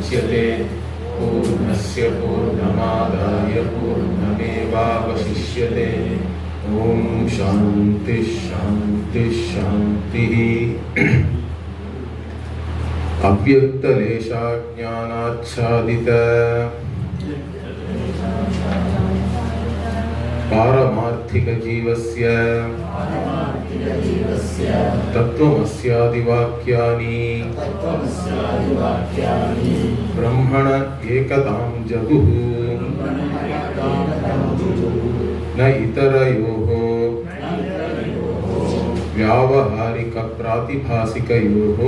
मुच्यते पूर्णस्य पूर्णमादाय पूर्णमेवावशिष्यते ओम शांति शांति शांति। अव्यक्तलेशाज्ञानाच्छादित पारमार्थिक जीवस्य तत्त्वमस्यादिवाक्यानि ब्रह्मण एकतां जगुः न इतरयोः व्यावहारिक प्रातिभासिकयोः।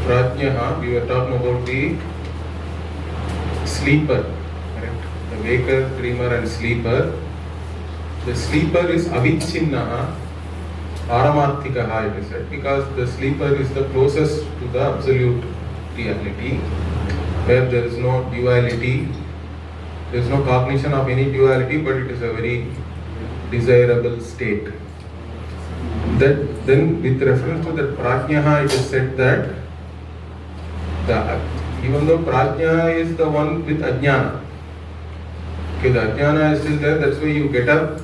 Prajñah, we were talking about the sleeper, correct? The waker, dreamer and sleeper. The sleeper is avichinnaha, paramarthikaha it is said, because the sleeper is the closest to the absolute reality, where there is no duality, there is no cognition of any duality, but it is a very desirable state. That then with reference to that prajñah, it is said that even though prajna is the one with ajnana, okay, the ajnana is still there, that's why you get up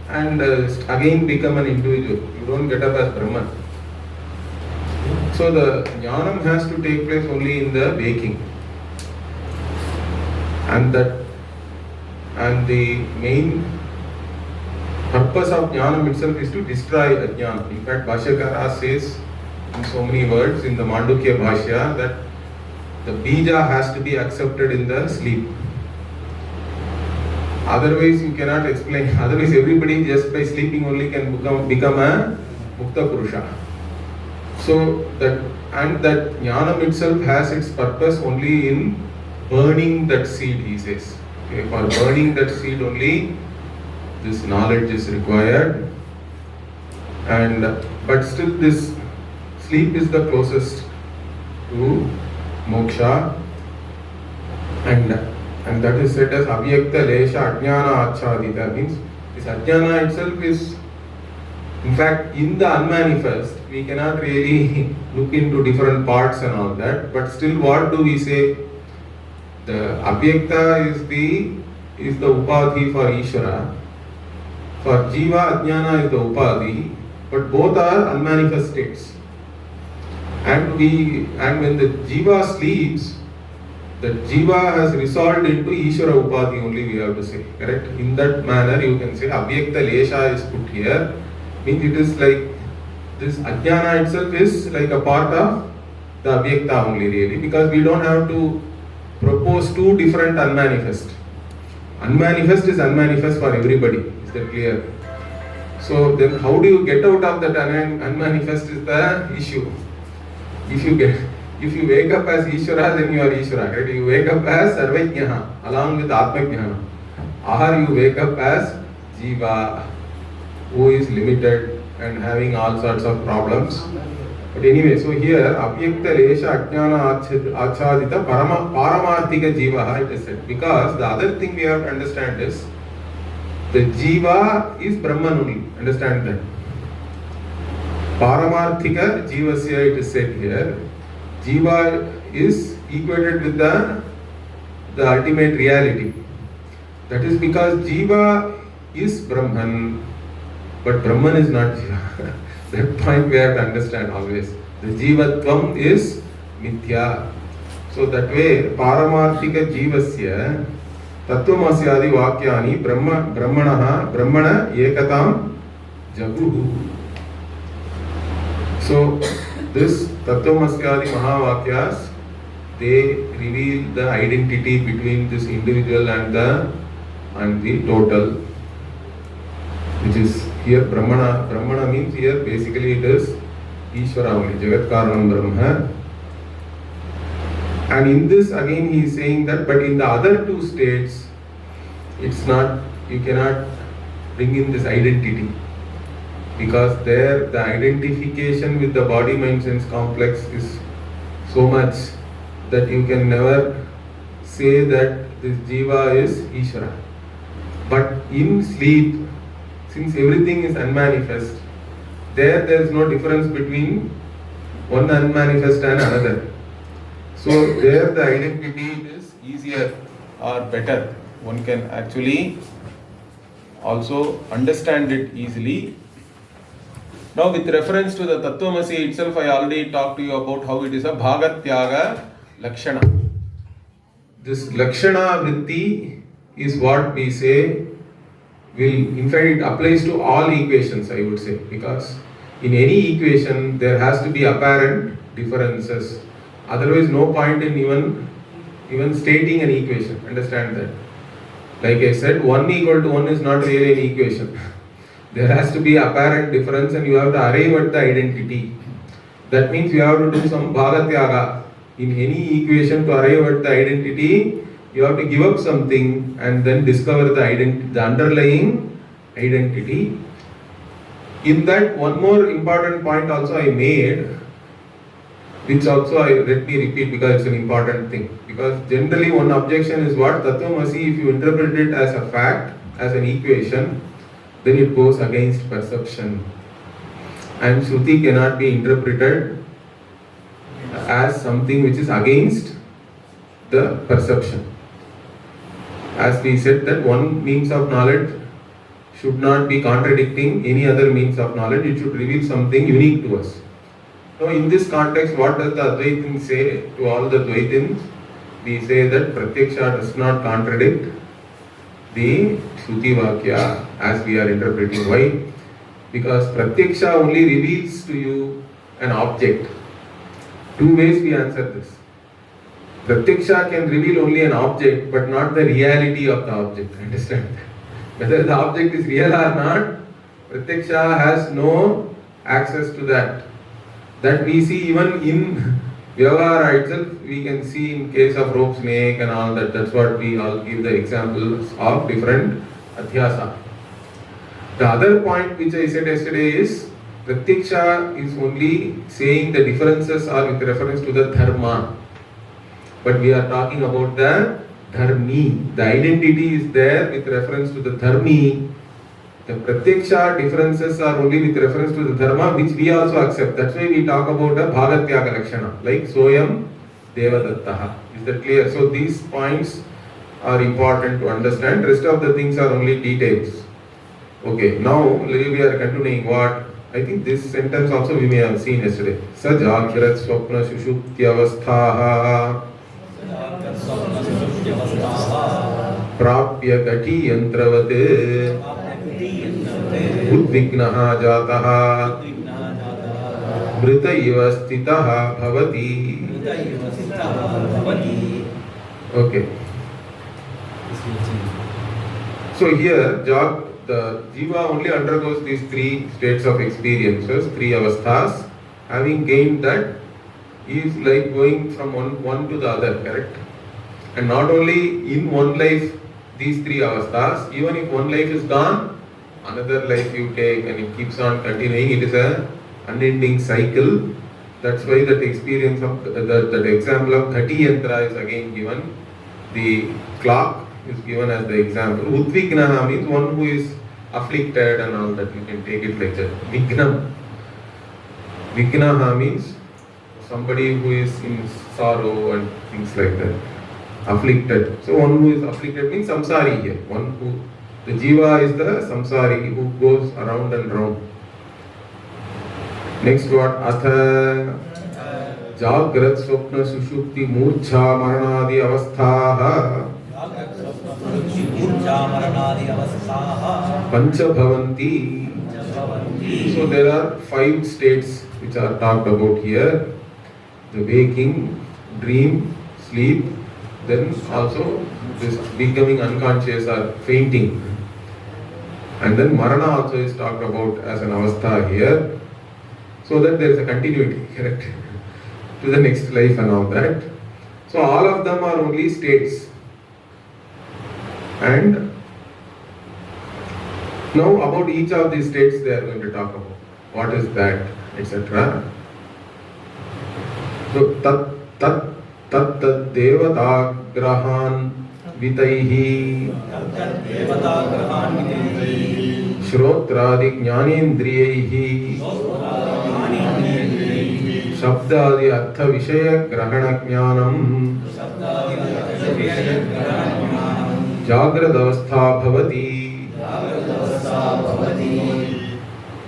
and again become an individual. You don't get up as Brahman. So the jnanam has to take place only in the waking, and the main purpose of jnanam itself is to destroy ajnana. In fact, Bhashyakara says in so many words in the Mandukya Bhashya that the bija has to be accepted in the sleep. Otherwise you cannot explain. Otherwise everybody just by sleeping only can become a Mukta Purusha. So that jnanam itself has its purpose only in burning that seed, he says. Okay, for burning that seed only this knowledge is required. But still this sleep is the closest to moksha, and that is said as avyakta lesha ajnana achadita, means this ajnana itself is in fact in the unmanifest. We cannot really look into different parts and all that, but still what do we say? The avyakta is the upadhi for Ishvara. For jiva ajnana is the upadhi, but both are unmanifest states. And when the jiva sleeps, the jiva has resolved into Ishvara Upadhi only, we have to say, correct? In that manner you can say Avyakta Lesha is put here, means it is like this Ajnana itself is like a part of the Avyakta only really, because we don't have to propose two different unmanifest. Unmanifest is unmanifest for everybody, is that clear? So then how do you get out of that unmanifest is the issue. If you wake up as Ishvara, then you are Ishvara, right? You wake up as Sarvajñaha along with Atmajnana. Or you wake up as Jiva, who is limited and having all sorts of problems. But anyway, so here Avyakta Lesha Ajnana Achadita Paramarthika Jiva it is said. Because the other thing we have to understand is the Jiva is Brahman only. Understand that. Paramarthika Jivasya it is said here. Jiva is equated with the ultimate reality. That is because Jiva is Brahman, but Brahman is not Jiva. That point we have to understand always. The Jivatvam is Mithya. So that way, Paramarthika Jivasya Tattvamasya Vakyani Brahmana Ekatam Jaguhu. So this Tattvamasya Mahavakyas, they reveal the identity between this individual and the total, which is here Brahmana. Brahmana means here basically it is Ishvara only, Jagat Karanam Brahma. And in this again he is saying that, but in the other two states, it's not, you cannot bring in this identity. Because there the identification with the body mind sense complex is so much that you can never say that this jiva is Ishvara. But in sleep, since everything is unmanifest, there is no difference between one unmanifest and another. So there the identity is easier or better. One can actually also understand it easily. Now with reference to the Tattvamasi itself, I already talked to you about how it is a Bhagatyaga Lakshana. This Lakshana Vritti is what we say in fact it applies to all equations, I would say, because in any equation there has to be apparent differences. Otherwise no point in even stating an equation. Understand that. Like I said, 1 equal to 1 is not really an equation. There has to be apparent difference and you have to arrive at the identity. That means you have to do some Bhagatyaga. In any equation to arrive at the identity, you have to give up something and then discover the underlying identity. In that, one more important point also I made, which also let me repeat because it's an important thing. Because generally one objection is what? Tattvamasi, if you interpret it as a fact, as an equation, then it goes against perception. And Shruti cannot be interpreted as something which is against the perception. As we said that one means of knowledge should not be contradicting any other means of knowledge, it should reveal something unique to us. Now in this context, what does the Advaitins say to all the Dvaitins? We say that Pratyaksha does not contradict the Shruti Vakya as we are interpreting. Why? Because Pratyaksha only reveals to you an object. Two ways we answer this. Pratyaksha can reveal only an object but not the reality of the object. Understand? Whether the object is real or not, Pratyaksha has no access to that. That we see even in Vyavahara itself, we can see in case of rope snake and all that. That's what we all give the examples of different adhyasa. The other point which I said yesterday is Pratyaksha is only saying the differences are with reference to the dharma. But we are talking about the dharmi. The identity is there with reference to the dharmi. The Pratyaksha differences are only with reference to the dharma, which we also accept. That's why we talk about a Bhagatyaga Lakshana, like Soyam Devadattaha. Is that clear? So these points are important to understand. Rest of the things are only details. Okay, now we are continuing what? I think this sentence also we may have seen yesterday. Sajagrat Swapna Shushuptyavasthaha Prapya Gati Yantravate Udvignaha Jataha Mrita Iva Sthitaha Bhavati. Okay. So here, the Jiva only undergoes these three states of experiences, three avasthas. Having gained that, he is like going from one to the other, correct? And not only in one life, these three avasthas, even if one life is gone, another life you take and it keeps on continuing. It is an unending cycle. That's why that experience of that example of Ghati Yantra is again given. The clock is given as the example. Udvignaha means one who is afflicted and all that. You can take it like that. Vignam. Vignaha means somebody who is in sorrow and things like that. Afflicted. So one who is afflicted means samsari here. One who, the jiva is the samsari who goes around and round. Next what? Atha Jagrat Swapna Sushupti Murcha Maranadi Avasthaha Pancha Bhavanti. So there are 5 states which are talked about here. The waking, dream, sleep, then also this becoming unconscious or fainting. And then Marana also is talked about as an avastha here. So that there is a continuity, correct? To the next life and all that. So all of them are only states. And now about each of these states they are going to talk about. What is that, etc. So tat devata grahan vitaihi Shrotradi Jnanendriyaihi Shabdadi Artha Vishaya Grahana Jnanam Jagradavastha Bhavati.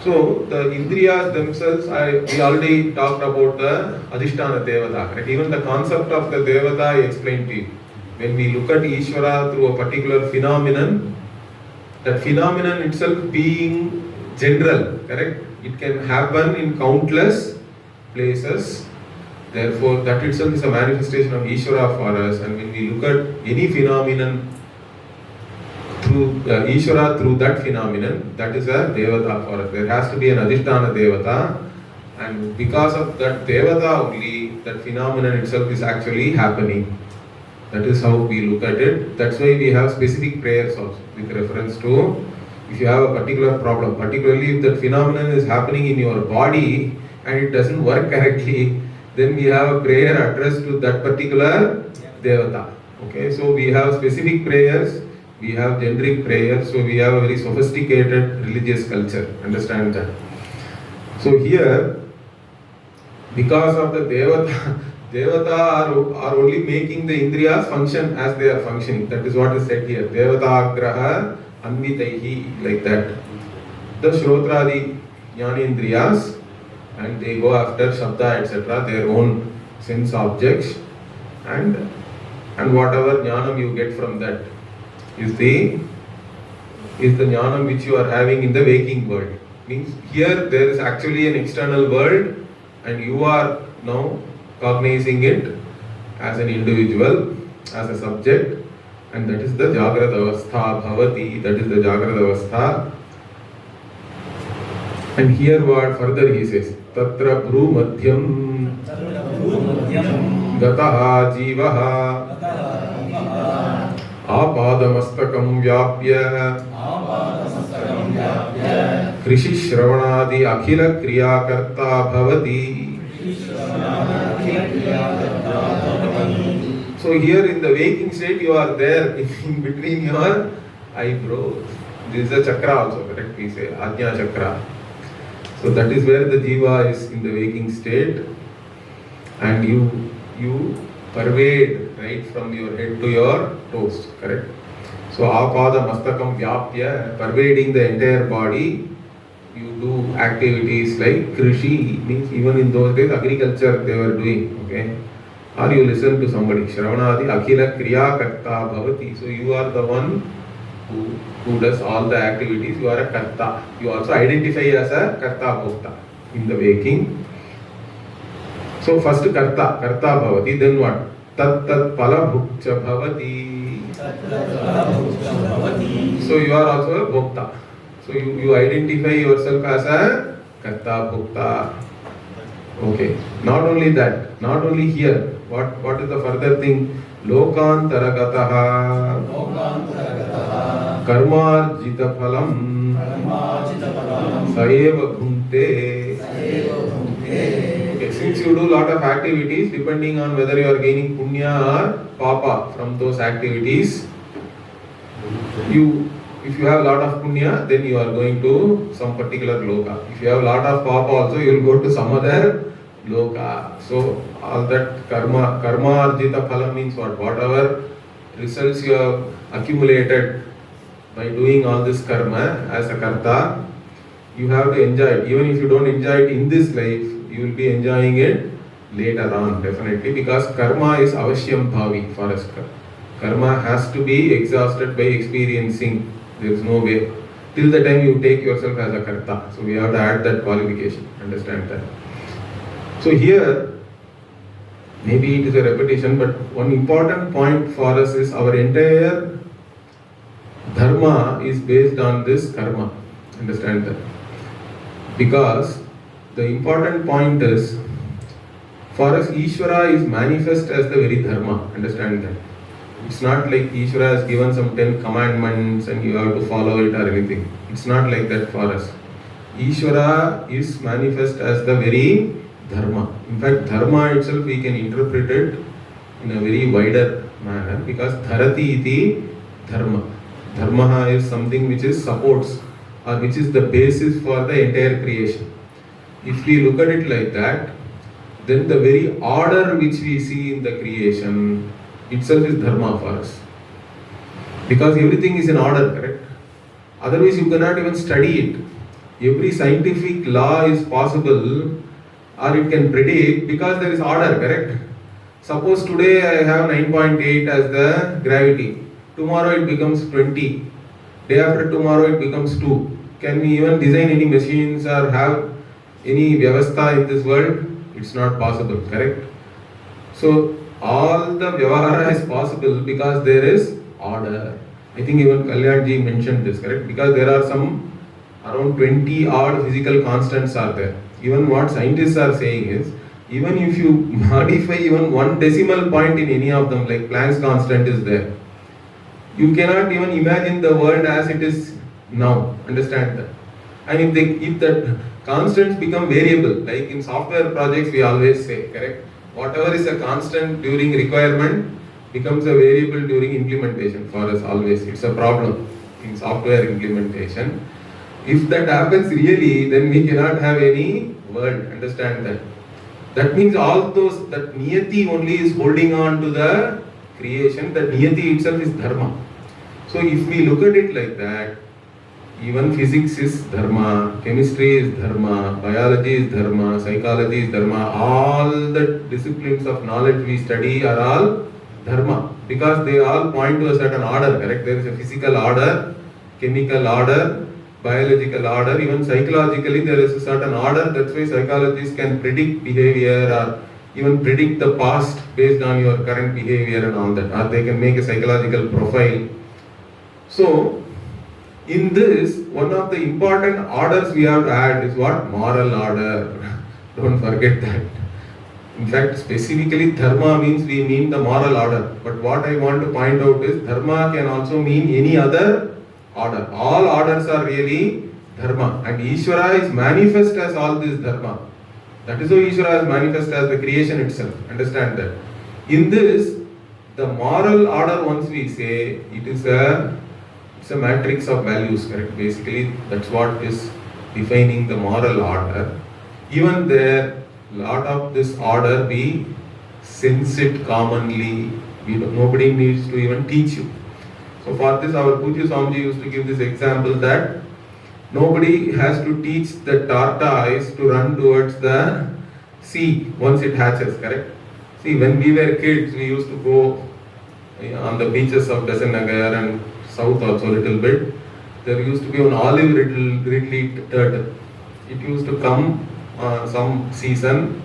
So the Indriyas themselves, we already talked about the Adhisthana Devata. Right? Even the concept of the Devata I explained to you. When we look at Ishvara through a particular phenomenon, that phenomenon itself being general, correct? It can happen in countless places. Therefore, that itself is a manifestation of Ishvara for us. And when we look at any phenomenon through Ishvara through that phenomenon, that is a Devata for us. There has to be an Adhisthana Devata, and because of that Devata only, that phenomenon itself is actually happening. That is how we look at it. That's why we have specific prayers also with reference to if you have a particular problem, particularly if that phenomenon is happening in your body and it doesn't work correctly, then we have a prayer addressed to that particular Devata. Okay, so we have specific prayers, we have generic prayers, so we have a very sophisticated religious culture. Understand that? So here, because of the Devata are only making the Indriyas function as they are functioning. That is what is said here. Devata Agraha Anvitaihi, like that. The Shrotradi Jnanendriyas, and they go after Shabda, etc., their own sense objects, and whatever jnanam you get from that is the jnanam which you are having in the waking world. Means here there is actually an external world, and you are now cognizing it as an individual, as a subject, and that is the Jagrata Avastha Bhavati, that is the Jagrata Avastha. And here what further he says, Tatra Bhru Madhyam Gataha Jivaha Apadamastakam Vyapya Krishi Shravanadi Akhila Kriyakarta Bhavati. So here in the waking state you are there in between your eyebrows. This is a chakra also, correct? We say Ajna chakra. So that is where the jiva is in the waking state, and you pervade right from your head to your toes, correct? So apada mastakam vyapya, pervading the entire body. You do activities like krishi, means even in those days agriculture they were doing, okay? Or you listen to somebody, Shravanadi Akhila Kriya Karta Bhavati. So you are the one who does all the activities, you are a Karta. You also identify as a Karta Bhokta in the waking. So first Karta Bhavati, then what? Tat Pala Bhukcha Bhavati. So you are also a Bhokta. So you identify yourself as a Karta Bhokta. Okay. Not only that, not only here. What is the further thing? Lokantaragataha Karmarjita Phalam Saeva Bhunte. Okay, since you do lot of activities, depending on whether you are gaining punya or papa from those activities, if you have a lot of punya, then you are going to some particular loka. If you have a lot of papa also, you will go to some other loka. So all that karma arjita phala means what? Whatever results you have accumulated by doing all this karma as a karta, you have to enjoy it. Even if you don't enjoy it in this life, you will be enjoying it later on, definitely, because karma is avashyam bhavi for us. Karma has to be exhausted by experiencing. There is no way. Till the time you take yourself as a karta. So we have to add that qualification. Understand that. So here, maybe it is a repetition, but one important point for us is our entire dharma is based on this karma. Understand that? Because the important point is, for us Ishvara is manifest as the very dharma. Understand that? It's not like Ishvara has given some 10 commandments and you have to follow it or anything. It's not like that for us. Ishvara is manifest as the very dharma. In fact, dharma itself we can interpret it in a very wider manner, because dharati iti dharma. Dharma is something which is supports or which is the basis for the entire creation. If we look at it like that, then the very order which we see in the creation itself is dharma for us. Because everything is in order, correct? Otherwise you cannot even study it. Every scientific law is possible or it can predict because there is order, correct? Suppose today I have 9.8 as the gravity. Tomorrow it becomes 20. Day after tomorrow it becomes 2. Can we even design any machines or have any vyavastha in this world? It's not possible, correct? So all the vyavahara is possible because there is order. I think even Kalyanji mentioned this, correct? Because there are some around 20 odd physical constants are there. Even what scientists are saying is, even if you modify even one decimal point in any of them, like Planck's constant is there, you cannot even imagine the world as it is now. Understand that? And if that constants become variable, like in software projects we always say, correct? Whatever is a constant during requirement becomes a variable during implementation for us always. It's a problem in software implementation. If that happens really, then we cannot have any world. Understand that? That means all those, that niyati only is holding on to the creation. That niyati itself is dharma. So if we look at it like that, even physics is dharma, chemistry is dharma, biology is dharma, psychology is dharma, all the disciplines of knowledge we study are all dharma, because they all point to a certain order, correct? There is a physical order, chemical order, biological order, even psychologically there is a certain order. That's why psychologists can predict behavior or even predict the past based on your current behavior and all that, or they can make a psychological profile. So in this, one of the important orders we have to add is what? Moral order. Don't forget that. In fact, specifically dharma means we mean the moral order. But what I want to point out is dharma can also mean any other order. All orders are really dharma. And Ishvara is manifest as all this dharma. That is how Ishvara is manifest as the creation itself. Understand that. In this, the moral order, once we say, it's a matrix of values, correct? Basically, that's what is defining the moral order. Even there, lot of this order we sense it commonly. Nobody needs to even teach you. So for this, our Pujya Swamiji used to give this example that nobody has to teach the tortoise to run towards the sea once it hatches, correct? See, when we were kids, we used to go on the beaches of Besanagar and south also a little bit. There used to be an olive ridley turtle. It used to come some season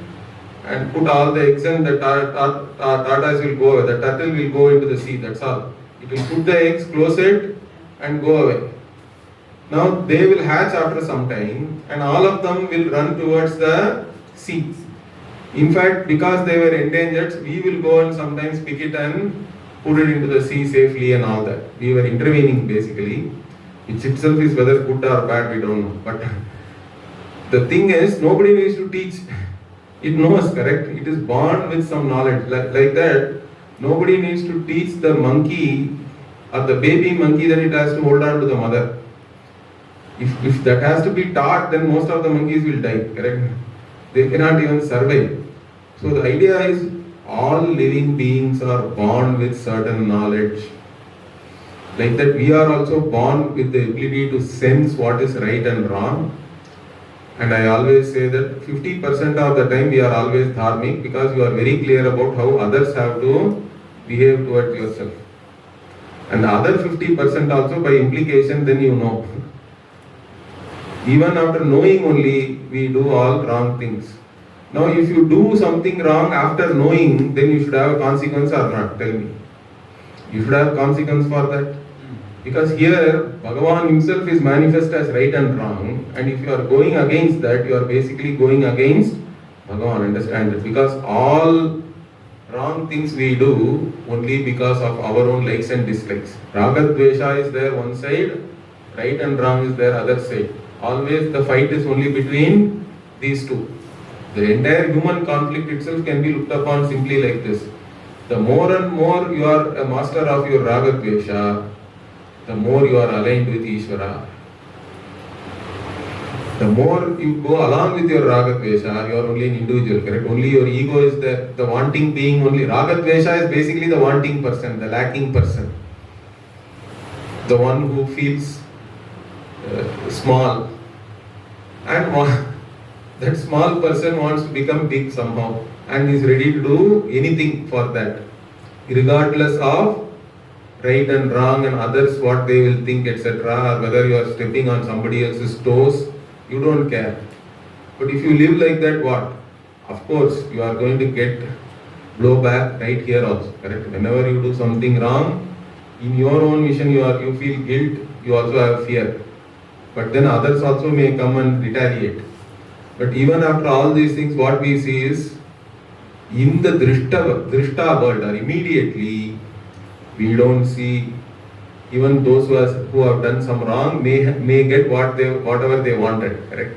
and put all the eggs and the tortoise will go away. The turtle will go into the sea, that's all. It will put the eggs, close it and go away. Now they will hatch after some time and all of them will run towards the sea. In fact, because they were endangered, we will go and sometimes pick it and put it into the sea safely and all that. We were intervening basically, which itself is whether good or bad, we don't know. But the thing is, nobody needs to teach. It knows, correct? It is born with some knowledge. Like that, nobody needs to teach the monkey or the baby monkey that it has to hold on to the mother. If that has to be taught, then most of the monkeys will die, correct? They cannot even survive. So the idea is, all living beings are born with certain knowledge. Like that, we are also born with the ability to sense what is right and wrong. And I always say that 50% of the time we are always dharmic because you are very clear about how others have to behave towards yourself. And the other 50% also by implication, then you know. Even after knowing only, we do all wrong things. Now if you do something wrong after knowing, then you should have a consequence or not? Tell me. You should have consequence for that. Because here, Bhagavan himself is manifest as right and wrong, and if you are going against that, you are basically going against Bhagavan, understand it? Because all wrong things we do only because of our own likes and dislikes. Raga-dvesha is there one side, right and wrong is there other side. Always the fight is only between these two. The entire human conflict itself can be looked upon simply like this. The more and more you are a master of your Raga-dvesha, the more you are aligned with Ishvara. The more you go along with your Ragadvesha, you are only an individual, correct? Only your ego is the wanting being only. Ragadvesha is basically the wanting person, the lacking person. The one who feels small. And that small person wants to become big somehow and is ready to do anything for that. Regardless of right and wrong and others what they will think, etc. Or whether you are stepping on somebody else's toes. You don't care. But if you live like that, what? Of course, you are going to get blowback right here also. Correct? Whenever you do something wrong, in your own mission you feel guilt, you also have fear. But then others also may come and retaliate. But even after all these things, what we see is, in the drishta world, or immediately, we don't see. Even those who have done some wrong may get whatever they wanted, correct?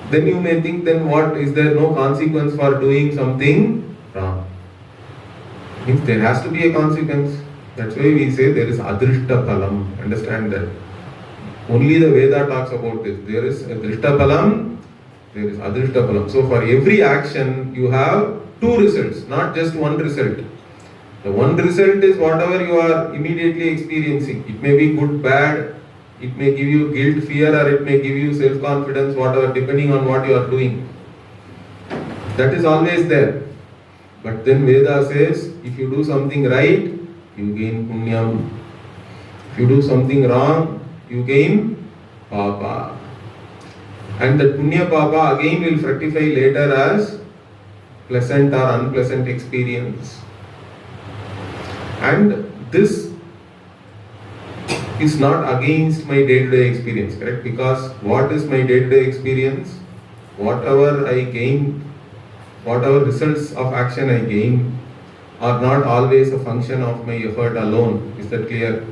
Then you may think, then what, is there no consequence for doing something wrong? Means there has to be a consequence. That's why we say there is adrishta phalam. Understand that. Only the Veda talks about this. There is adrishta phalam, there is adrishta phalam. So for every action you have two results, not just one result. The one result is whatever you are immediately experiencing. It may be good, bad, it may give you guilt, fear, or it may give you self-confidence, whatever, depending on what you are doing. That is always there. But then Veda says, if you do something right, you gain punyam. If you do something wrong, you gain papa. And the punya papa again will fructify later as pleasant or unpleasant experience. And this is not against my day-to-day experience, correct? Because what is my day-to-day experience? Whatever I gain, whatever results of action I gain, are not always a function of my effort alone. Is that clear?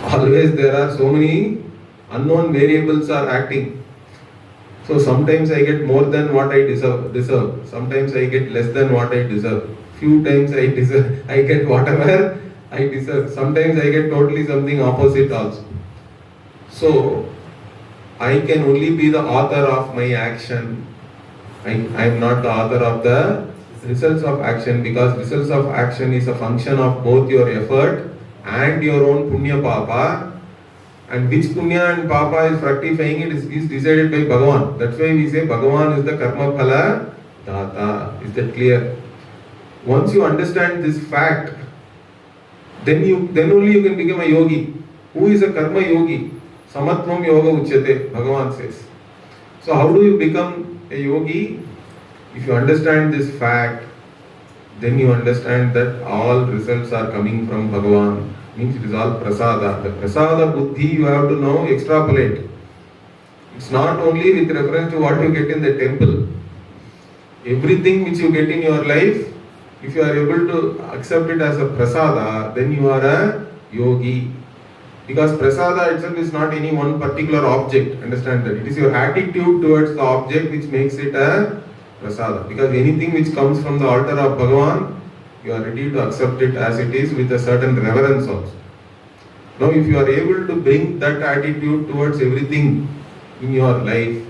Always there are so many unknown variables are acting. So sometimes I get more than what I deserve. Sometimes I get less than what I deserve. Few times I get whatever I deserve. Sometimes I get totally something opposite also. So I can only be the author of my action. I am not the author of the results of action, because results of action is a function of both your effort and your own punya papa. And which punya and papa is fructifying, it is decided by Bhagavan. That's why we say Bhagavan is the karma phala data. Is that clear? Once you understand this fact, then only you can become a yogi. Who is a karma yogi? Samatvam yoga uchyate, Bhagavan says. So how do you become a yogi? If you understand this fact, then you understand that all results are coming from Bhagavan. Means it is all prasada. The prasada buddhi you have to now extrapolate. It's not only with reference to what you get in the temple. Everything which you get in your life, if you are able to accept it as a prasada, then you are a yogi. Because prasada itself is not any one particular object. Understand that. It is your attitude towards the object which makes it a prasada. Because anything which comes from the altar of Bhagavan, you are ready to accept it as it is with a certain reverence also. Now if you are able to bring that attitude towards everything in your life,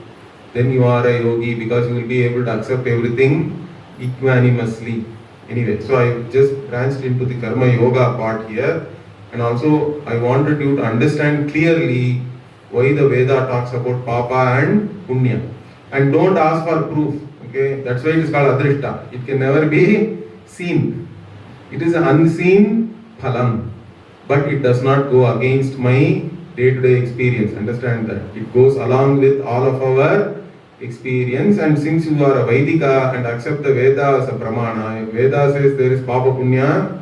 then you are a yogi, because you will be able to accept everything equanimously. Anyway, so I just branched into the karma yoga part here, and also I wanted you to understand clearly why the Veda talks about papa and punya. And don't ask for proof. Okay, that's why it is called adrishta. It can never be seen. It is an unseen phalam, but it does not go against my day-to-day experience. Understand that. It goes along with all of our experience. And since you are a Vaidika and accept the Veda as a pramana, Veda says there is papa punya,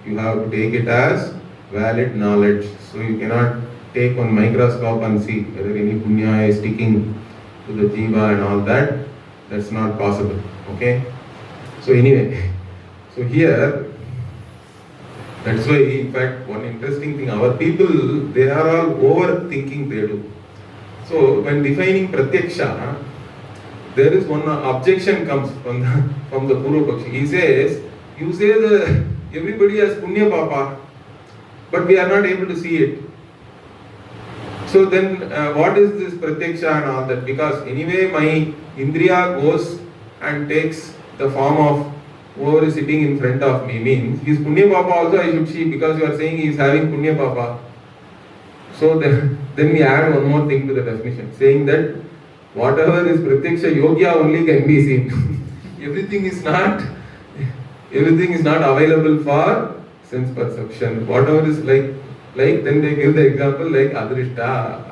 you have to take it as valid knowledge. So you cannot take one microscope and see whether any punya is sticking to the jiva and all that. That's not possible. Okay. So anyway, so here, that's why, in fact, one interesting thing, our people, they are all overthinking they do. So when defining pratyaksha, there is one objection comes from the Purva Pakshi. He says, you say that everybody has punya papa, but we are not able to see it. So then what is this pratyaksha and all that? Because anyway my indriya goes and takes the form of whoever is sitting in front of me, means his punya papa also I should see, because you are saying he is having punya papa. So then we add one more thing to the definition, saying that whatever is pratyaksha yogya only can be seen. everything is not available for sense perception. Whatever is like then they give the example like adrishta.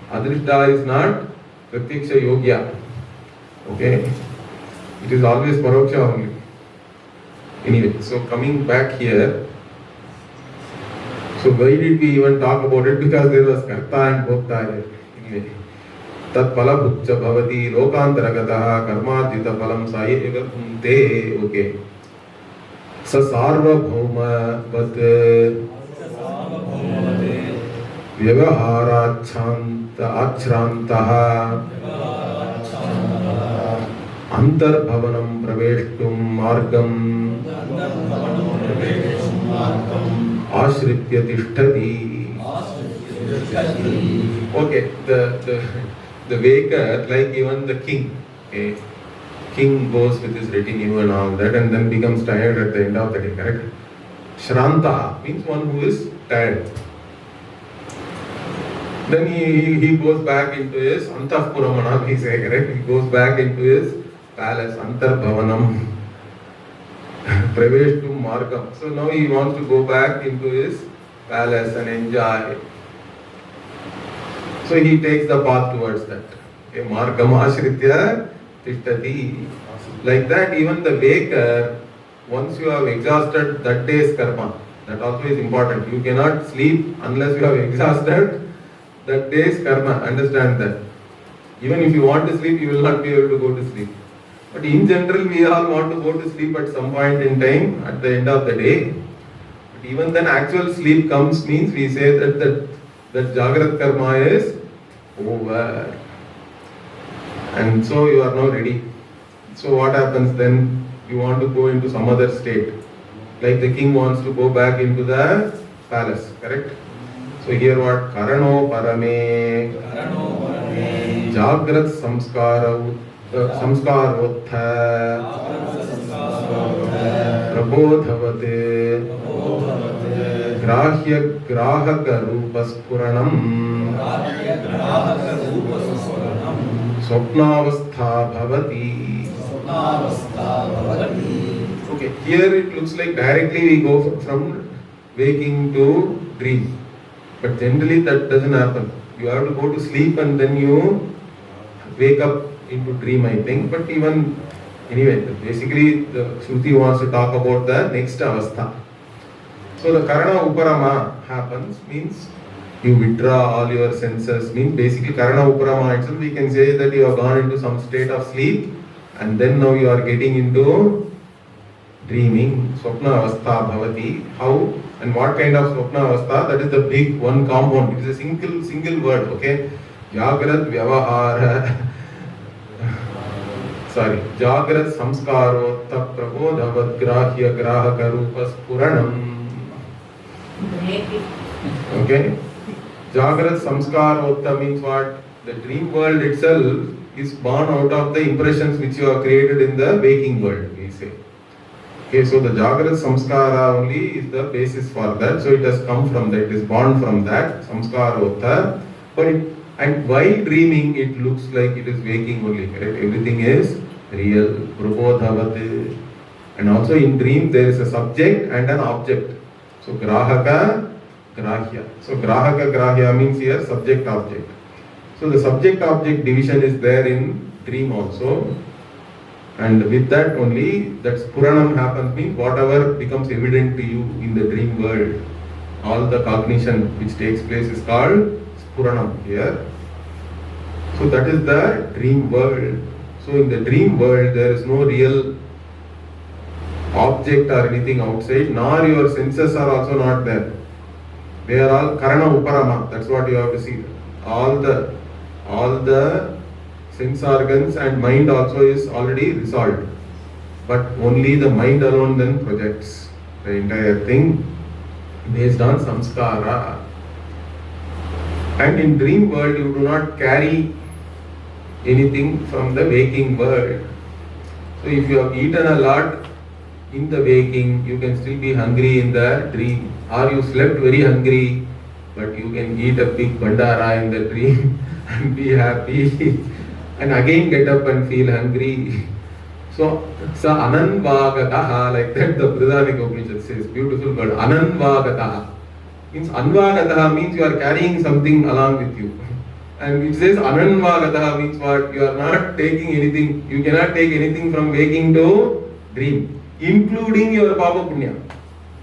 Adrishta is not pratyaksha yogya. Okay, it is always paroksha only. Anyway, so coming back here, so why did we even talk about it? Because there was karta and bhokta here. Anyway, tat pala bhuccha bhavati lokantaragataha karmadhita palam saye bhunte. Okay, sa sarva bhauma vat vyavaharachanta achrantaha antarbhavanam praveshtum margam Ashritya tishtati. Okay, the waker, like even the king. Okay, king goes with his retinue and all that, and then becomes tired at the end of the day. Correct? Shranta means one who is tired. Then he goes back into his antahpuramana. We say, correct? He goes back into his palace, antarbhavanam. Praveshtum margam. So now he wants to go back into his palace and enjoy. So he takes the path towards that. Okay, margam ashritya tishtati. Like that, even the waker, once you have exhausted that day's karma, that also is important. You cannot sleep unless you have exhausted that day's karma. Understand that. Even if you want to sleep, you will not be able to go to sleep. But in general, we all want to go to sleep at some point in time at the end of the day. But even then, actual sleep comes means we say that Jagrat karma is over. And so you are now ready. So what happens then? You want to go into some other state. Like the king wants to go back into the palace, correct? So here what? Karano parame Jagrat samskarotha prabodhavate grahya grahaka rupaspuranam swapnavastha bhavati. Okay, here it looks like directly we go from waking to dream, but generally that doesn't happen. You have to go to sleep and then you wake up into dream, I think. But even anyway, basically the Shruti wants to talk about the next avastha. So the Karana Uparama happens, means you withdraw all your senses, means basically Karana Uparama itself, we can say that you have gone into some state of sleep and then now you are getting into dreaming. Swapna avastha bhavati. How and what kind of swapna avastha? That is the big one compound. It is a single word, okay? Jagrat vyavahara Jagrat samskarotta prabodhavat grahya grahaka rupas puranam. Okay? Jagrat samskarotta means what? The dream world itself is born out of the impressions which you have created in the waking world, we say. Okay, so the Jagrat samskara only is the basis for that. So it has come from that, it is born from that, samskarotta. And while dreaming, it looks like it is waking only, correct? Everything is real, prabodhavate. And also in dream, there is a subject and an object. So grahaka, grahya. So grahaka, grahya means here subject, object. So the subject, object division is there in dream also. And with that only, that spuranam happens, means whatever becomes evident to you in the dream world. All the cognition which takes place is called Puranam here. So that is the dream world. So in the dream world there is no real object or anything outside, nor your senses are also not there. They are all Karana Uparama. That's what you have to see. All the sense organs and mind also is already resolved. But only the mind alone then projects the entire thing based on samskara. And in dream world, you do not carry anything from the waking world. So if you have eaten a lot in the waking, you can still be hungry in the dream. Or you slept very hungry, but you can eat a big bandara in the dream and be happy and again get up and feel hungry. So, sa ananvagataha, like that the Brihadaranyaka Upanishad says, beautiful word, ananvagataha. Means anvagataha means you are carrying something along with you. And it says ananvagataha means what? You are not taking anything, you cannot take anything from waking to dream, including your papa punya.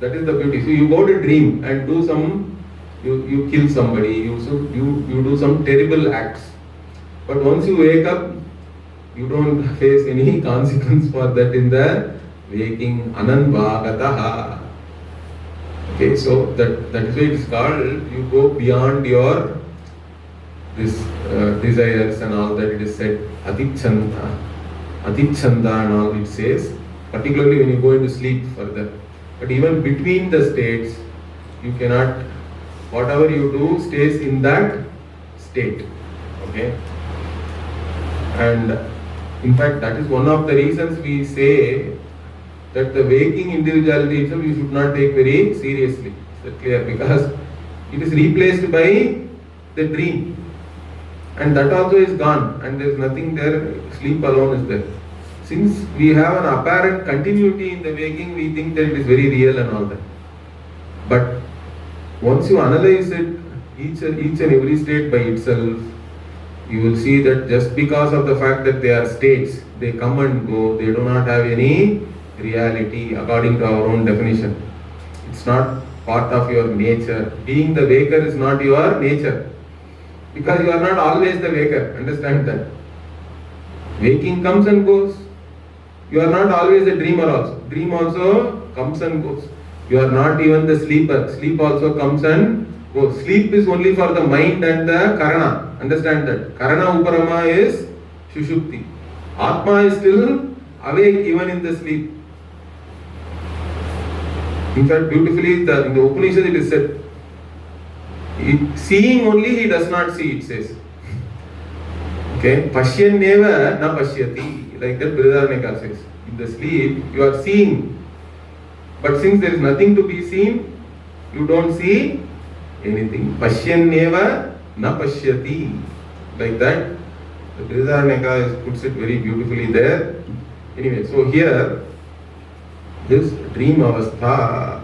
That is the beauty. So you go to dream and do some, you kill somebody, you do some terrible acts. But once you wake up, you don't face any consequence for that in the waking. Ananvagataha. Okay, so that is why it is called, you go beyond your desires and all that. It is said adichanda and all it says, particularly when you go into sleep further. But even between the states, you cannot, whatever you do stays in that state. Okay, and in fact that is one of the reasons we say that the waking individuality itself you should not take very seriously. Is that clear? Because it is replaced by the dream, and that also is gone, and there is nothing there. Sleep alone is there. Since we have an apparent continuity in the waking, we think that it is very real and all that. But once you analyze it, each and every state by itself, you will see that just because of the fact that they are states, they come and go, they do not have any reality according to our own definition. It's not part of your nature. Being the waker is not your nature, because you are not always the waker. Understand that. Waking comes and goes. You are not always a dreamer also. Dream also comes and goes. You are not even the sleeper. Sleep also comes and goes. Sleep is only for the mind and the karana. Understand that. Karana uparama is shushupti. Atma is still awake even in the sleep. In fact, beautifully in the Upanishad it is said, seeing only he does not see, it says. Okay, pashyanneva na pashyati. Like that Brihadaranyaka says. In the sleep, you are seeing. But since there is nothing to be seen, you don't see anything. Pashyanneva na pashyati. Like that. The Brihadaranyaka puts it very beautifully there. Anyway, so here, this dream avastha,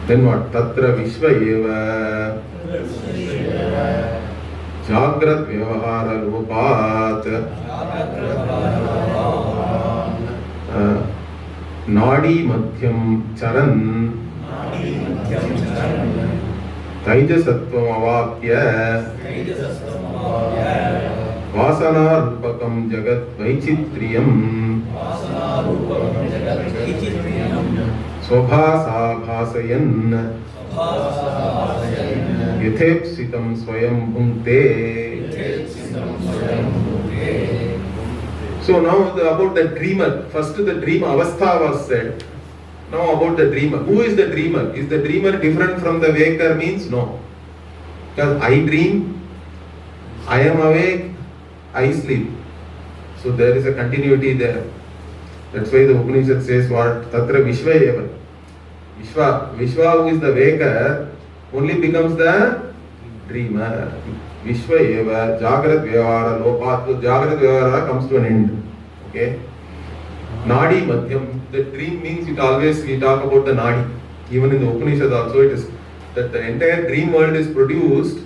then what? Tatra vishva eva jagrat vyavahara lopat nadi madhyam charan taijasatvam avapya vasana rupakam jagat vaichitriyam स्वभासा भासयन् यथेप्सितं स्वयं भुङ्क्ते. So now about the dreamer. First the dream avastha was said. Now about the dreamer. Who is the dreamer? Is the dreamer different from the waker? Means no. Because I dream, I am awake, I sleep. So there is a continuity there. That's why the Upanishad says what? Tatra vishva eva. Vishwa who is the waker only becomes the dreamer. Vishva eva jagrat vyavahara lopat. So jagrat vyavahara comes to an end. Okay. Nadi madhyam. The dream means it always we talk about the nadi. Even in the Upanishad also it is that the entire dream world is produced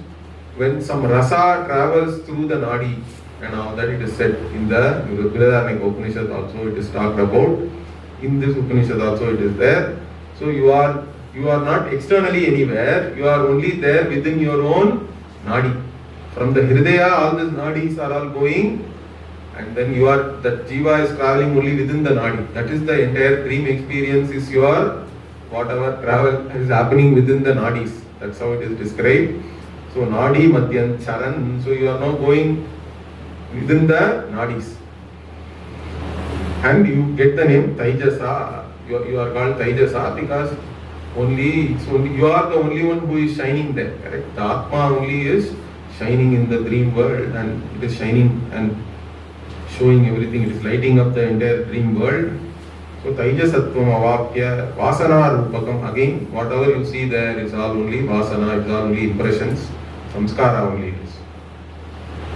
when some rasa travels through the nadi. And all that it is said in the Brihadaranyaka Upanishad also it is talked about. In this Upanishad also it is there. So you are not externally anywhere. You are only there within your own nadi. From the hridaya, all these nadis are all going, and then that jiva is traveling only within the nadi. That is the entire dream experience. Is your whatever travel is happening within the nadis. That's how it is described. So nadi madhyan charan. So you are now going within the nadis, and you get the name Taijasa. You are called Taijasa because only you are the only one who is shining there, correct? The Atma only is shining in the dream world, and it is shining and showing everything. It is lighting up the entire dream world. So Taijasatvam avapya vasana rupakam. Again, whatever you see there is all only vasana, it's all only impressions, samskara only it is.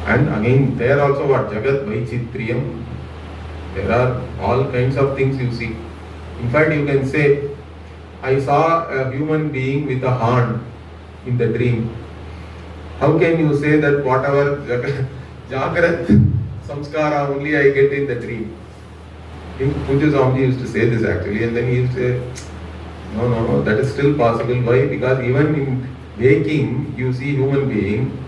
And again, there also what? Jagat Vaichitriyam. There are all kinds of things you see. In fact, you can say, I saw a human being with a horn in the dream. How can you say that whatever Jagrat samskara only I get in the dream? Puja Swami used to say this actually, and then he used to say, no, that is still possible. Why? Because even in waking, you see human being,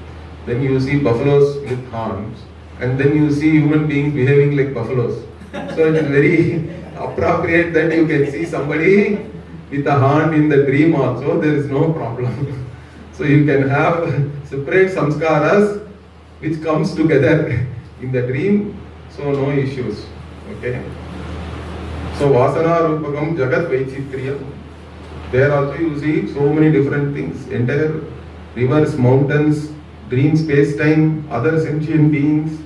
then you see buffaloes with horns, and then you see human beings behaving like buffaloes. So it is very appropriate that you can see somebody with a horn in the dream also, there is no problem. So you can have separate samskaras which comes together in the dream, so no issues. Okay. So Vasana Rupakam Jagat Vaichitriyam. There also you see so many different things. Entire rivers, mountains, dream space-time, other sentient beings,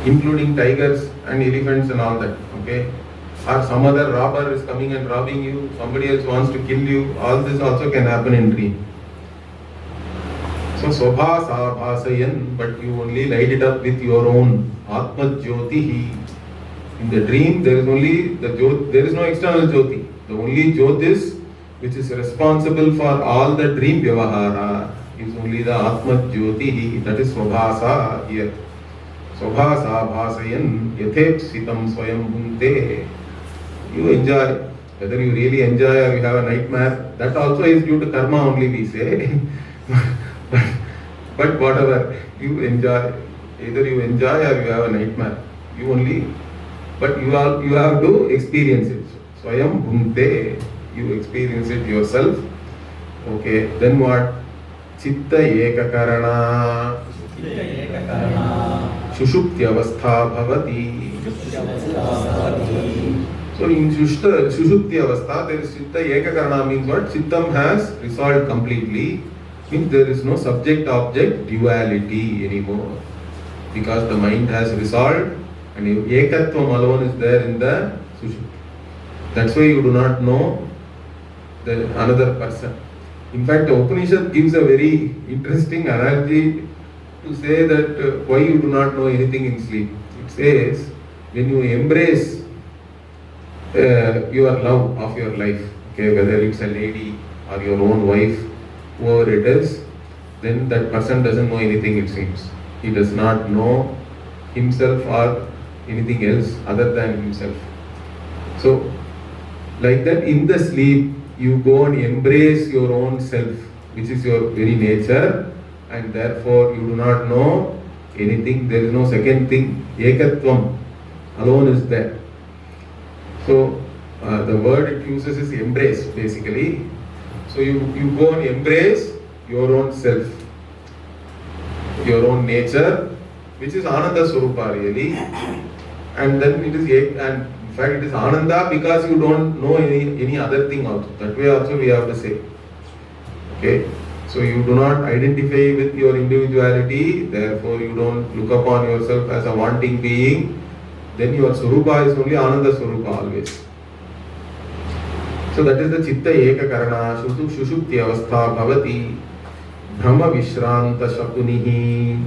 including tigers and elephants and all that. Okay. Or some other robber is coming and robbing you, somebody else wants to kill you, all this also can happen in dream. So Swabhasa Bhasayan, but you only light it up with your own Atma Jyotihi. In the dream there is only the Jyot, there is no external Jyoti. The only Jyot is which is responsible for all the dream Vyavahara is only the Atma Jyotihi, that is Swabhasa here. Swabhasa Bhasayan Yathepsitam Swayam Bhunte. You enjoy, whether you really enjoy or you have a nightmare, that also is due to karma only we say. but whatever, you enjoy, either you enjoy or you have a nightmare, you only, but you have to experience it. Swayam Bhunte, you experience it yourself. Okay, then what? Chitta Ekakarana Shushuptyavastha Bhavati. So in Shushuptyavastha, there is Chitta Ekakarana means what? Chittam has resolved completely. Means there is no subject-object duality anymore. Because the mind has resolved and Ekatvam alone is there in the Sushupti. That's why you do not know the another person. In fact, the Upanishad gives a very interesting analogy to say that why you do not know anything in sleep. It says, when you embrace your love of your life, okay, whether it's a lady or your own wife, whoever it is, then that person doesn't know anything, it seems. He does not know himself or anything else other than himself. So, like that, in the sleep, you go and embrace your own self, which is your very nature, and therefore you do not know anything. There is no second thing. Ekatvam alone is there. So the word it uses is embrace, basically. So you go and embrace your own self, your own nature, which is Ananda Swarupa really, and then it is and in fact, it is Ananda because you don't know any other thing also. That way also we have to say. Okay? So you do not identify with your individuality, therefore you don't look upon yourself as a wanting being. Then your Swarupa is only Ananda Swarupa always. So that is the Chitta Eka Karana, Shushupti Avastha Bhavati, Brahma Vishranta Shakunihi,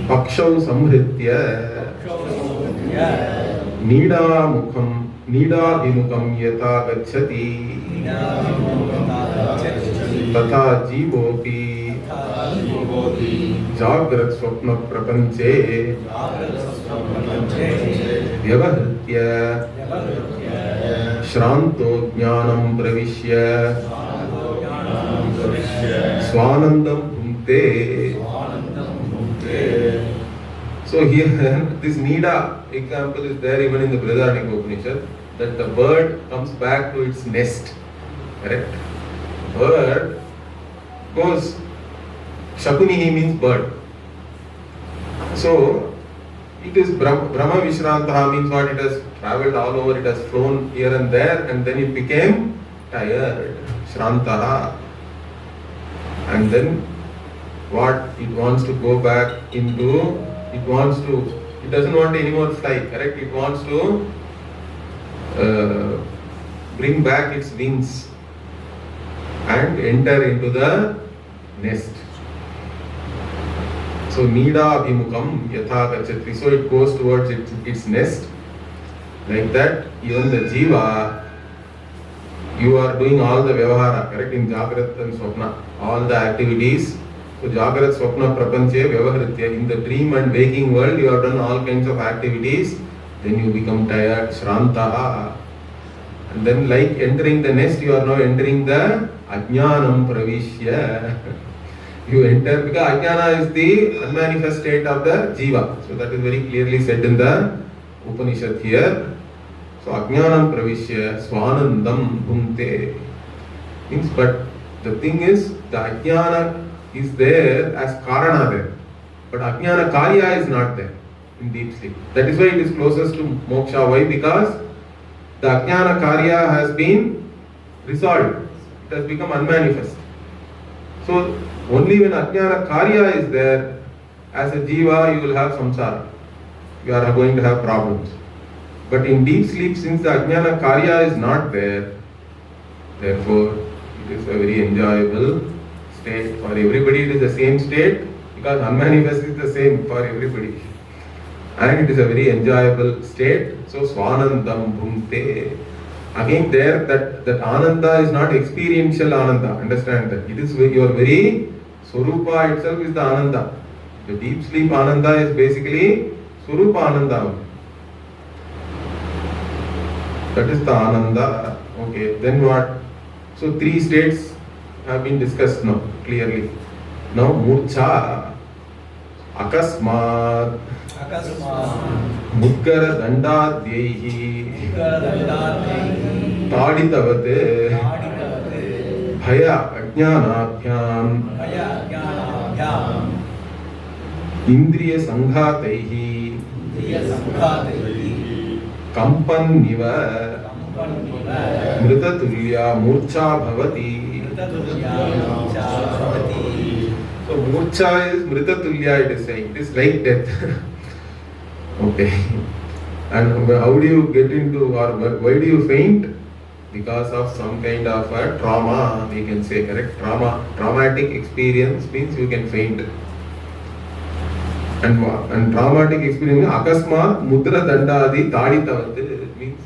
Pakshau Samhritya, Nida Bhimukam Yata Gacchati, Tatha Jivopi, Jagrat Swapna Prapanche, Vyavahritya, Shranto Jnanam Pravishya, Swanandam Bhunte. So here, this Nida example is there even in the Brihadaranyaka Upanishad, that the bird comes back to its nest. Correct? Bird goes, Shakunihi means bird. So, it is Brahma Vishrantaha means what? It has traveled all over, it has flown here and there, and then it became tired, Shrantaha. And then what? It wants to go back into, it doesn't want any more fly, correct? It wants to bring back its wings and enter into the nest. So Nida Abhimukam Yatha Gachati. So it goes towards its nest. Like that, even the Jiva, you are doing all the Vyavahara, correct? In Jagrat and Swapna, all the activities. So Jagrat, Swapna, Prapanche, Vyavaharitya. In the dream and waking world, you have done all kinds of activities. Then you become tired, Shrantaha. And then like entering the nest, you are now entering the Ajnanam Pravishya. You enter, because Ajnana is the unmanifest state of the Jiva. So that is very clearly said in the Upanishad here. So Ajnanam Pravishya Swanandam Bhunte. Means, but the thing is, the Ajnana is there as Karana there. But Ajnana Karya is not there in deep sleep. That is why it is closest to moksha. Why? Because the Ajnana Karya has been resolved. It has become unmanifest. So only when Ajnana Karya is there, as a Jiva, you will have samsara. You are going to have problems. But in deep sleep, since the Ajnana Karya is not there, therefore it is a very enjoyable state. For everybody it is the same state, because unmanifest is the same for everybody. And it is a very enjoyable state. So Swanandam Bhunte. Again there, that Ananda is not experiential Ananda. Understand that. It is your very Swarupa itself is the Ananda. The deep sleep Ananda is basically Swarupa Ananda. That is the Ananda. Okay, then what? So three states have been discussed now, clearly. Now Murcha, Akasmat, Mudgara Dandadyehi, Taditavat, Bhaya Ajnanabhyam, Indriya Sanghatehi, Kampan Niva, Mrita Tulya Murcha Bhavati. So Murcha is Mrita Tulya, it is saying. It is like death. Okay. And how do you get into, or why do you faint? Because of some kind of a trauma, we can say, correct? Traumatic experience means you can faint. And traumatic experience, Akasma Mudra Dandadi Taditavat, means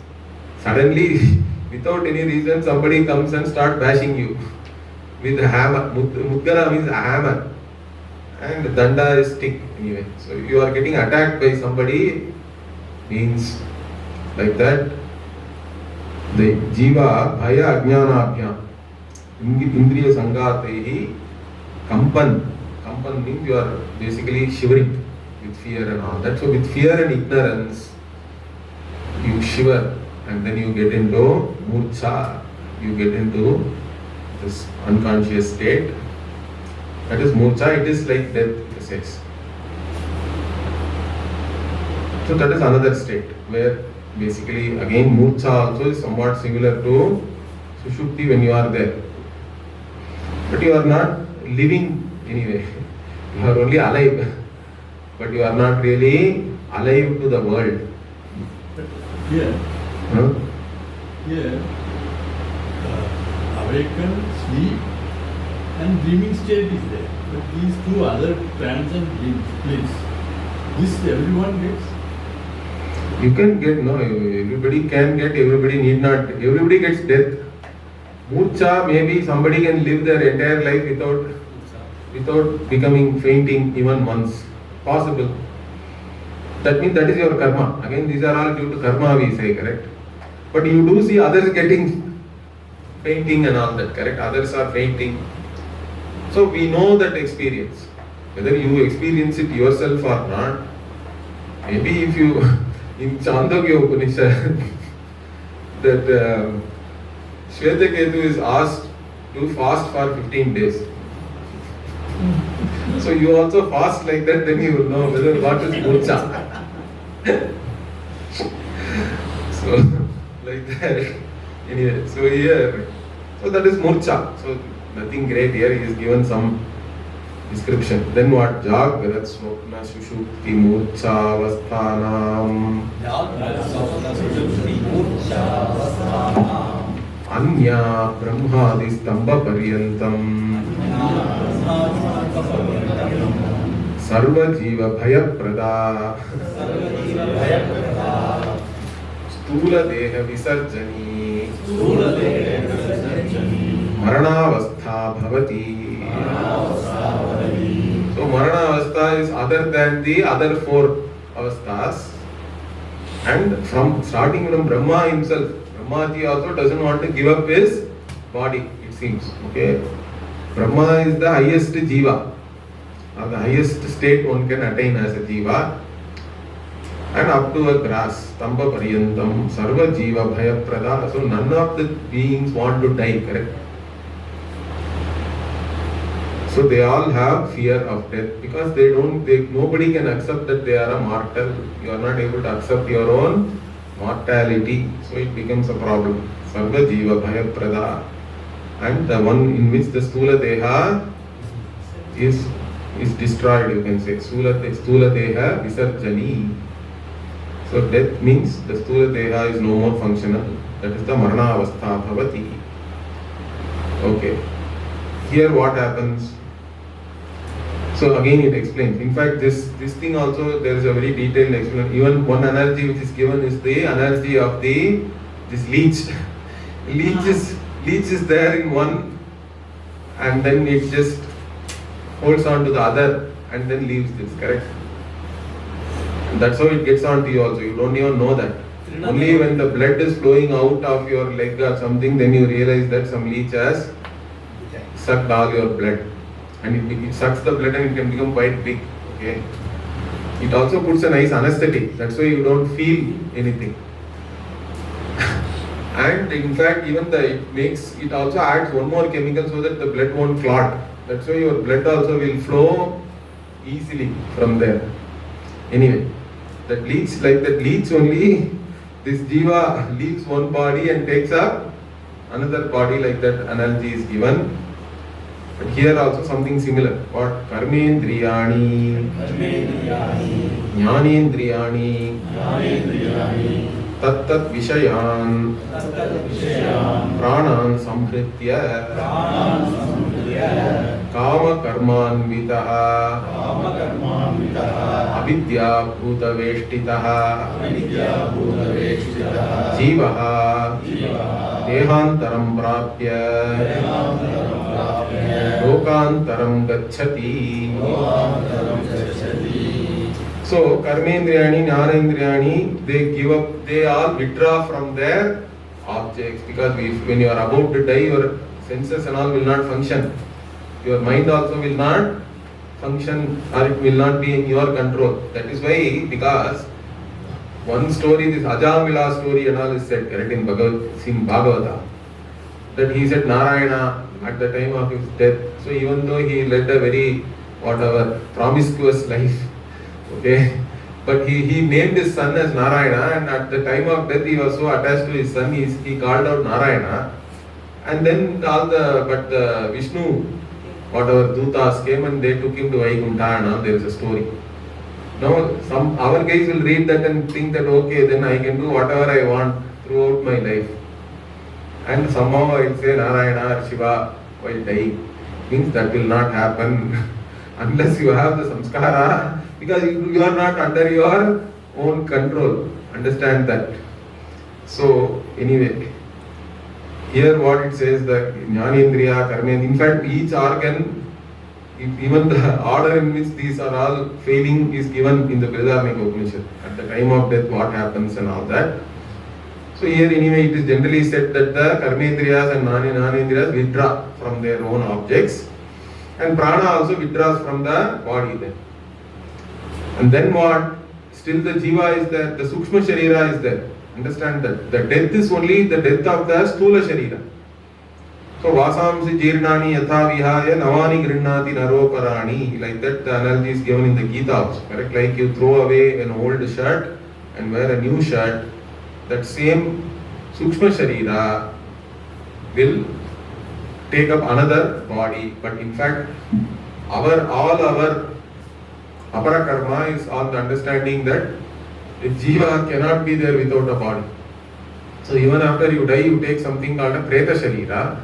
suddenly, without any reason, somebody comes and start bashing you with a hammer. Mudgara means a hammer, and Danda is stick anyway. So you are getting attacked by somebody, means like that. The Jiva Bhaya Ajnanabhyam Indriya Sanghatehi Kampan. Kampan means you are basically shivering with fear and all that. So with fear and ignorance, you shiver, and then you get into murcha, you get into this unconscious state. That is murcha, it is like death, it says. So that is another state where basically again murcha also is somewhat similar to sushupti when you are there. But you are not living anyway. You are only alive. But you are not really alive to the world. Here, Huh? here, awaken, sleep, and dreaming state is there. But these two other trance and dream splits, this everyone gets. You can get, no, everybody can get, everybody need not, everybody gets death. Murcha, maybe somebody can live their entire life without becoming fainting even once. Possible. That means that is your karma. Again, these are all due to karma, we say, correct? But you do see others getting fainting and all that, correct? Others are fainting. So we know that experience. Whether you experience it yourself or not, maybe if you, in Chandogya Upanishad, that Shvetaketu is asked to fast for 15 days. So you also fast like that, then you will know whether what is murcha. So, like that. Anyway, so here, so that is murcha. So, nothing great here. He is given some description. Then what? Jagrat, Swapna, Sushupti, Murcha, Avasthanam, Anya, Brahmadi, Stamba Paryantam, Sarva Jiva Bhaya Prada, Stula Deha Visarjani, Maranavastha Bhavati. So Maranavastha is other than the other four avasthas, and from starting from Brahma himself, Brahmaji also doesn't want to give up his body, it seems. Okay, Brahma is the highest jiva, or the highest state one can attain as a jiva, and up to a grass, Stamba Paryantam, Sarva Jiva Bhaya Prada. So none of the beings want to die, correct? So they all have fear of death because nobody can accept that they are a mortal. You are not able to accept your own mortality. So it becomes a problem. Sarva Jiva Bhaya Prada. And the one in which the Stula Deha is destroyed, you can say. Stula Deha Visarjani. So death means the Stula Deha is no more functional. That is the Marana Avastha Bhavati. Okay. Here what happens? So again it explains. In fact, this thing also, there is a very detailed explanation. Even one analogy which is given is the analogy of this leech. Leech is there in one, and then it just holds on to the other and then leaves this, correct? And that's how it gets on to you also. You don't even know that. Only when the blood is flowing out of your leg or something, then you realize that some leech has sucked all your blood. And it sucks the blood and it can become quite big. Okay. It also puts a nice anesthetic. That's why you don't feel anything. And in fact, even it also adds one more chemical so that the blood won't clot. That's why your blood also will flow easily from there. Anyway, that leech only, this jiva leaves one body and takes up another body, like that analogy is given. But here also something similar. What? Karmendriyani, Jnanendriyani, Tat Vishayan, Pranan Samhritya, Kama Karmanvitaha, Avidya Bhuta Veshtitaha, Jivaha, Dehantaram Prapya, Lokantaram Gacchati. So Karmendriyani, Jnanendriyani, they all withdraw from their objects, because when you are about to die, your senses and all will not function. Your mind also will not function, or it will not be in your control. That is why, because one story, this Ajamila story and all is said, correct, in Bhagavata, that he said Narayana at the time of his death. So even though he led a very promiscuous life, okay, but he named his son as Narayana, and at the time of death he was so attached to his son, he called out Narayana, and then the Vishnu, whatever Dutas came and they took him to Vaikuntha, and there is a story. Now our guys will read that and think that okay, then I can do whatever I want throughout my life. And somehow I will say Narayana or Shiva while dying. Means that will not happen unless you have the samskara, because you are not under your own control. Understand that. So anyway, here what it says, that Jnanendriya, Karmendriya, in fact each organ, even the order in which these are all failing is given in the Brihadaranyaka Upanishad. At the time of death what happens and all that. So here anyway it is generally said that the Karmendriyas and Jnanendriyas withdraw from their own objects, and Prana also withdraws from the body then. And then what? Still the Jiva is there, the Sukshma Sharira is there. Understand that. The death is only the death of the Stula Sharira. So Vasamsi Jirnani Yatha Vihaya Navani Grinnati Naroparani. Like that the analogy is given in the Gita also. Correct? Like you throw away an old shirt and wear a new shirt. that same Sukshma Sharira will take up another body. But in fact, all our apara karma is on the understanding that a jiva cannot be there without a body. So even after you die, you take something called a preta sharira.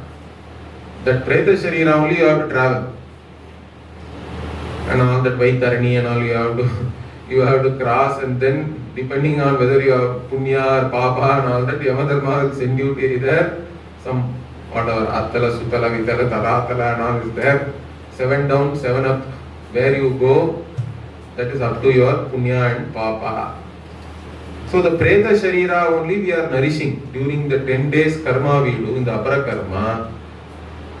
That preta sharira only you have to travel. And all that Vaitarani and all you have to cross, and then depending on whether you have punya or papa and all that, Yamadharma will send you to either some whatever, Attala, Sutala, Vitala, Taratala and all is there. 7 down, 7 up. Where you go, that is up to your punya and papa. So the preta sharira only we are nourishing during the 10 days karma we do in the apara karma.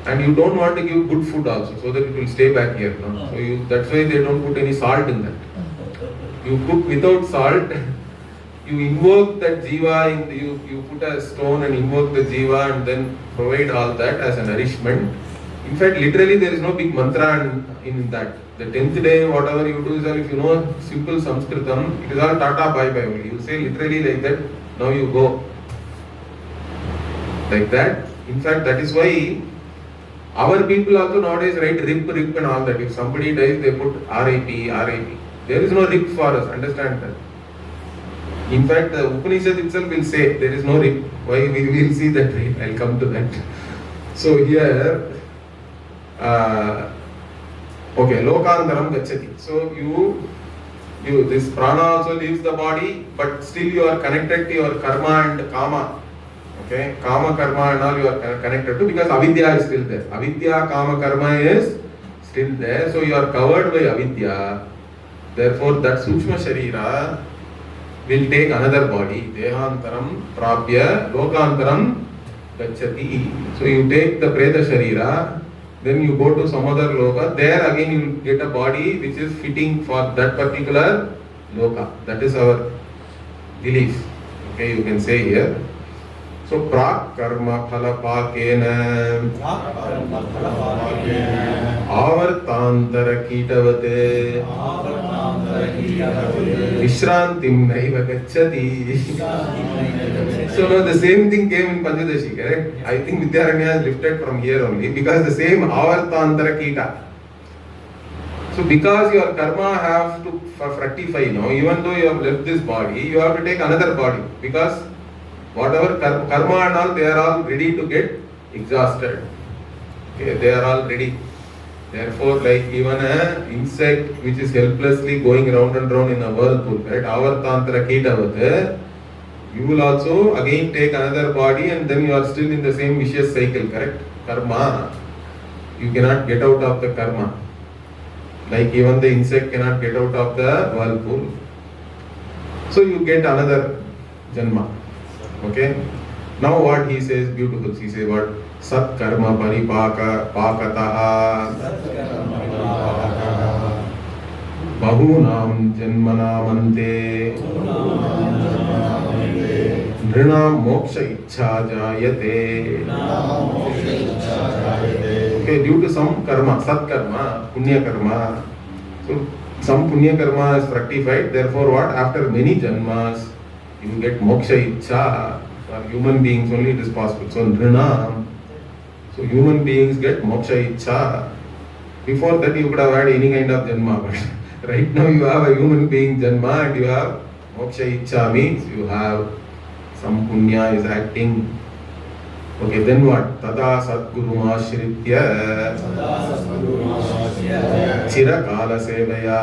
And you don't want to give good food also, so that it will stay back here. No? So that's why they don't put any salt in that. You cook without salt, you invoke that jiva, you put a stone and invoke the jiva and then provide all that as a nourishment. In fact, literally there is no big mantra in that. The 10th day, whatever you do is all, if you know simple Sanskritam, it is all tata bye bye only. You say literally like that, now you go. Like that. In fact, that is why our people also nowadays write RIP and all that. If somebody dies, they put RIP. There is no RIP for us, understand that. In fact, the Upanishad itself will say there is no RIP. Why? We will see that RIP. I will come to that. So here, okay, Lokantaram Gacchati. So you this prana also leaves the body, but still you are connected to your karma and kama. Okay, kama karma and all you are connected to, because avidya is still there. Avidya kama karma is still there, so you are covered by avidya. Therefore, that Sukshma Sharira will take another body. Dehantaram prapya lokantaram gacchati. So you take the preta Sharira, then you go to some other loka. There again you will get a body which is fitting for that particular loka. That is our belief. Okay, you can say here. So prak karma phala pakena avartantara kitavate vishrantim naiva gacchati. So now the same thing came in Panchadashi, correct? I think Vidyaranya has lifted from here only, because the same avartantara kita. So because your karma have to fructify now, even though you have left this body, you have to take another body, because whatever karma and all, they are all ready to get exhausted. Okay, they are all ready. Therefore, like even an insect which is helplessly going round and round in a whirlpool, right? Avartantra kitavate, you will also again take another body, and then you are still in the same vicious cycle, correct? Karma. You cannot get out of the karma. Like even the insect cannot get out of the whirlpool. So you get another janma. Okay. Now what he says, beautiful. He says what? Sat karma paripaka pakataha bahunam janmanamante nrinam moksha ichha jayate. Okay, due to some karma, sat karma, punya karma. So some punya karma is fructified. Therefore what? After many janmas, you get moksha ichha. For human beings only it is possible. So nrinam. So human beings get moksha ichha. Before that you could have had any kind of janma, but right now you have a human being janma and you have moksha ichha, means you have some punya is acting. Okay, then what? Tada satguru ashritya chirakala sevaya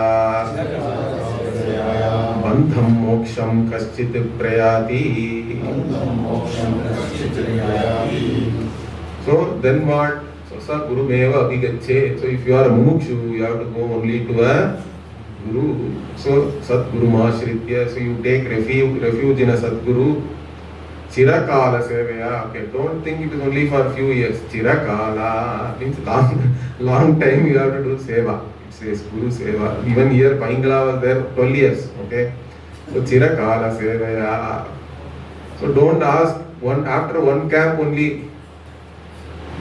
bandham moksham kaschit prayati. So then what? So sa guru meva abhigacche. So if you are a mumukshu, you have to go only to a guru. So satguru ashritya. So you take refuge in a satguru. Chirakala sevaya. Okay, don't think it is only for a few years. Chirakala means long time you have to do seva. It says guru seva. Even here Paingala was there 12 years. Okay. So chirakala sevaya. So don't ask after one camp only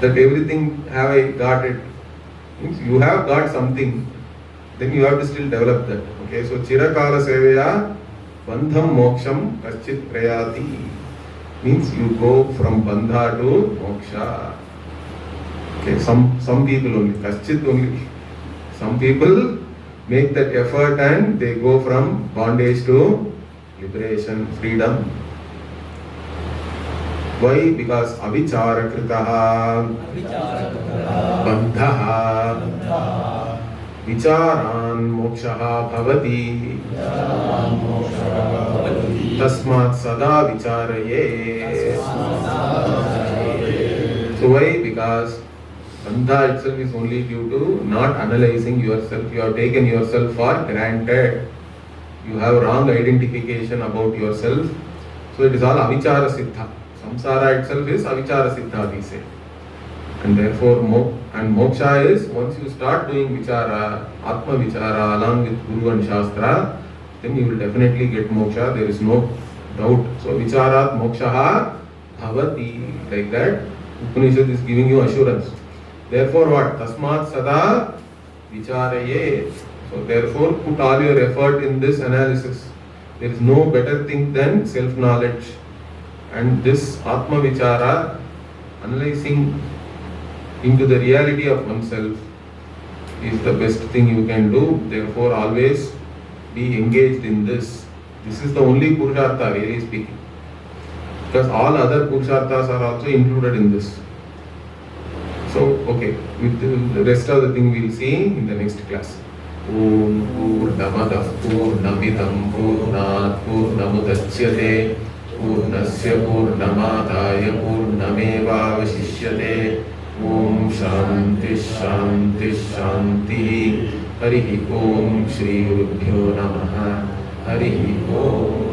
that everything have I got it. Means you have got something, then you have to still develop that. Okay, so chirakala sevaya Bandham moksham kaschit prayati means you go from bandha to moksha. Okay, some people only, kaschit only. Some people make that effort and they go from bondage to liberation, freedom. Why? Because avichara kritaha bandhaha vicharan mokshaha bhavati tasmat sada vicharaye. So why? Because bandha itself is only due to not analyzing yourself. You have taken yourself for granted. You have wrong identification about yourself. So it is all avichara siddha. Samsara itself is avichara siddha, we say. And therefore, moksha is once you start doing vichara, atma vichara along with Guru and Shastra, then you will definitely get moksha. There is no doubt. So vicharat mokshaha bhavati. Like that, Upanishad is giving you assurance. Therefore what? Tasmat sada vicharaye. So therefore put all your effort in this analysis. There is no better thing than self-knowledge. And this Atma Vichara, analyzing into the reality of oneself, is the best thing you can do. Therefore always be engaged in this. This is the only Purushartha, really speaking. Because all other Purusharthas are also included in this. So, okay, with the rest of the thing we will see in the next class. Om Purnamadah Purnamidam Purnat Purnamudachyate Purnasya Purnamadaya Purnamevavashishyate. Om Shanti Shanti Shanti. Harihi Om Shri Gurubhyo Namaha. Harihi Om.